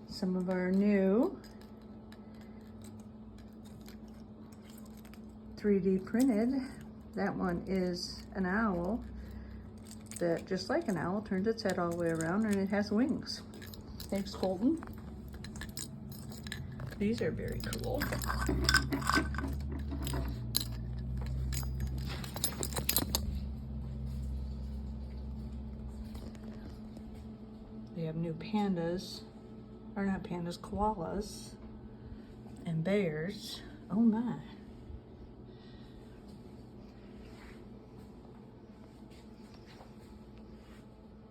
Some of our new 3D printed. That one is an owl that, just like an owl, turns its head all the way around and it has wings. Thanks, Colton. These are very cool. They have new pandas, or not pandas, koalas and bears. Oh my.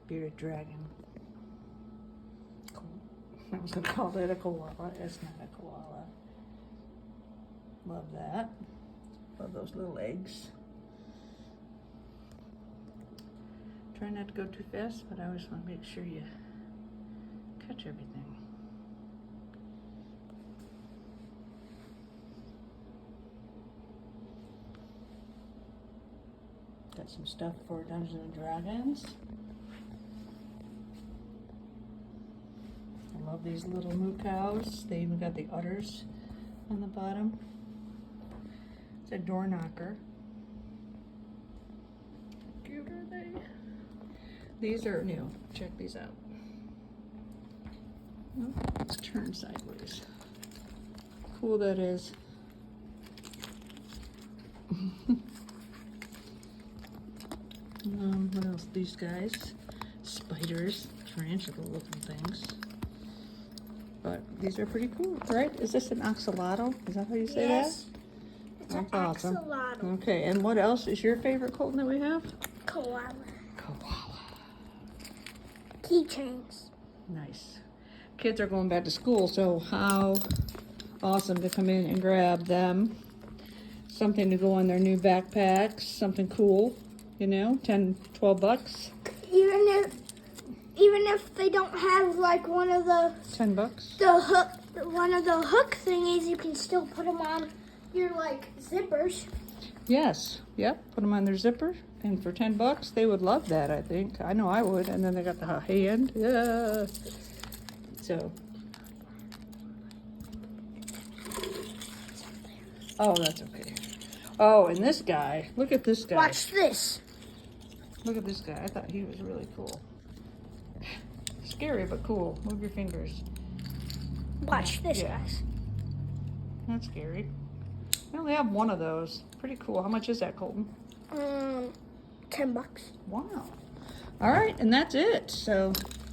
Bearded dragon. Cool. I was gonna call it a koala. It's not a koala. Love that. Love those little eggs. Try not to go too fast, but I always want to make sure you catch everything. Got some stuff for Dungeons and Dragons. I love these little moo cows. They even got the udders on the bottom. It's a door knocker. How cute are they? These are new. Check these out. Oh, let's turn sideways. Cool that is. What else? These guys. Spiders. Tarantula looking things. But these are pretty cool, right? Is this an axolotl? Is that how you say yes. that? It's That's an awesome. axolotl. Okay, and what else is your favorite, Colton, that we have? Koala. Koala. Keychains. Nice. Kids are going back to school, so how awesome to come in and grab them. Something to go on their new backpacks, something cool, you know, 10, 12 bucks. Even if they don't have like one of the 10 bucks. one of the hook thingies, you can still put them on your like zippers. Yes, yep, put them on their zipper, and for 10 bucks, they would love that, I think. I know I would, and then they got the hand, yeah. So. Oh, that's okay. Oh, and this guy, look at this guy. Watch this. Look at this guy, I thought he was really cool. Scary, but cool. Move your fingers. Watch this, Yeah. guys. That's scary. I only have one of those. Pretty cool. How much is that, Colton? 10 bucks. Wow. All right, and that's it. So